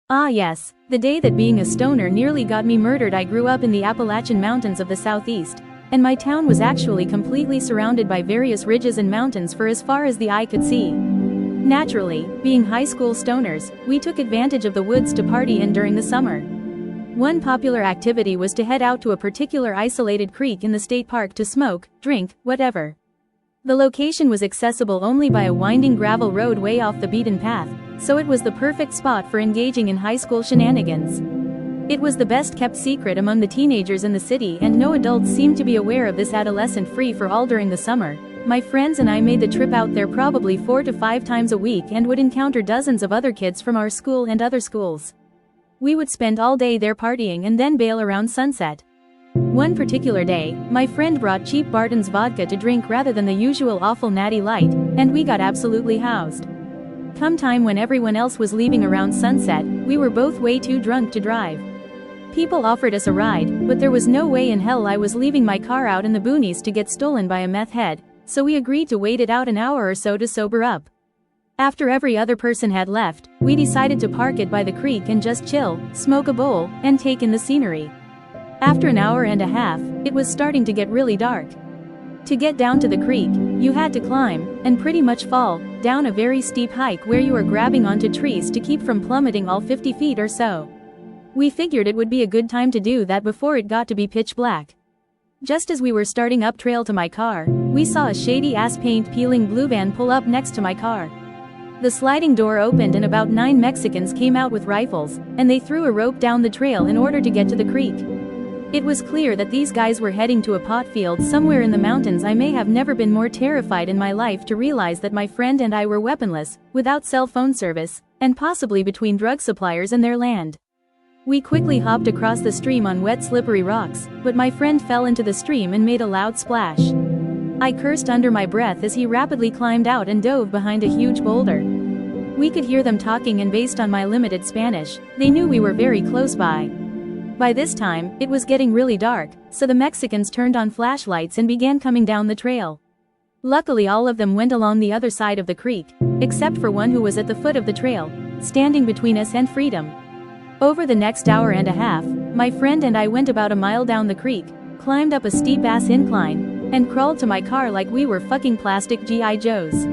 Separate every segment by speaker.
Speaker 1: Ah yes, the day that being a stoner nearly got me murdered. I grew up in the Appalachian Mountains of the southeast, and my town was actually completely surrounded by various ridges and mountains for as far as the eye could see. Naturally, being high school stoners, we took advantage of the woods to party in during the summer. One popular activity was to head out to a particular isolated creek in the state park to smoke, drink, whatever. The location was accessible only by a winding gravel road way off the beaten path, so it was the perfect spot for engaging in high school shenanigans. It was the best kept secret among the teenagers in the city, and no adults seemed to be aware of this adolescent free-for-all during the summer. My friends and I made the trip out there probably 4 to 5 times a week and would encounter dozens of other kids from our school and other schools. We would spend all day there partying and then bail around sunset. One particular day, my friend brought cheap Barton's vodka to drink rather than the usual awful Natty Light, and we got absolutely housed. Come time when everyone else was leaving around sunset, we were both way too drunk to drive. People offered us a ride, but there was no way in hell I was leaving my car out in the boonies to get stolen by a meth head, so we agreed to wait it out an hour or so to sober up. After every other person had left, we decided to park it by the creek and just chill, smoke a bowl, and take in the scenery. After an hour and a half, it was starting to get really dark. To get down to the creek, you had to climb, and pretty much fall, down a very steep hike where you were grabbing onto trees to keep from plummeting all 50 feet or so. We figured it would be a good time to do that before it got to be pitch black. Just as we were starting up trail to my car, we saw a shady-ass paint-peeling blue van pull up next to my car. The sliding door opened and about 9 Mexicans came out with rifles, and they threw a rope down the trail in order to get to the creek. It was clear that these guys were heading to a pot field somewhere in the mountains. I may have never been more terrified in my life to realize that my friend and I were weaponless, without cell phone service, and possibly between drug suppliers and their land. We quickly hopped across the stream on wet slippery rocks, but my friend fell into the stream and made a loud splash. I cursed under my breath as he rapidly climbed out and dove behind a huge boulder. We could hear them talking, and based on my limited Spanish, they knew we were very close by. By this time, it was getting really dark, so the Mexicans turned on flashlights and began coming down the trail. Luckily all of them went along the other side of the creek, except for one who was at the foot of the trail, standing between us and freedom. Over the next hour and a half, my friend and I went about a mile down the creek, climbed up a steep-ass incline, and crawled to my car like we were fucking plastic G.I. Joes.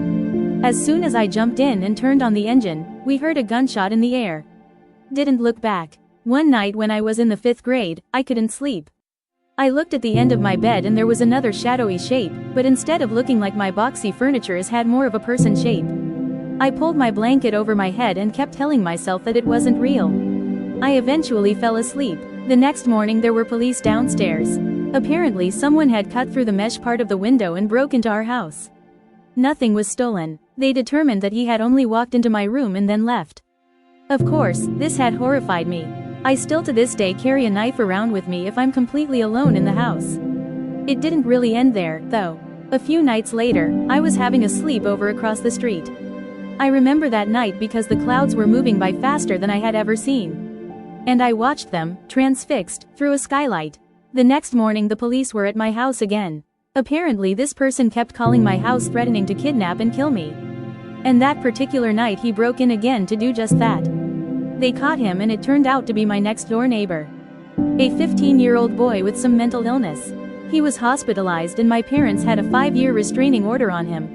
Speaker 1: As soon as I jumped in and turned on the engine, we heard a gunshot in the air. Didn't look back. One night when I was in the 5th grade, I couldn't sleep. I looked at the end of my bed and there was another shadowy shape, but instead of looking like my boxy furniture, it had more of a person shape. I pulled my blanket over my head and kept telling myself that it wasn't real. I eventually fell asleep. The next morning there were police downstairs. Apparently someone had cut through the mesh part of the window and broke into our house. Nothing was stolen. They determined that he had only walked into my room and then left. Of course, this had horrified me. I still to this day carry a knife around with me if I'm completely alone in the house. It didn't really end there, though. A few nights later, I was having a sleepover across the street. I remember that night because the clouds were moving by faster than I had ever seen. And I watched them, transfixed, through a skylight. The next morning the police were at my house again. Apparently this person kept calling my house threatening to kidnap and kill me. And that particular night he broke in again to do just that. They caught him and it turned out to be my next-door neighbor. A 15-year-old boy with some mental illness. He was hospitalized and my parents had a 5-year restraining order on him,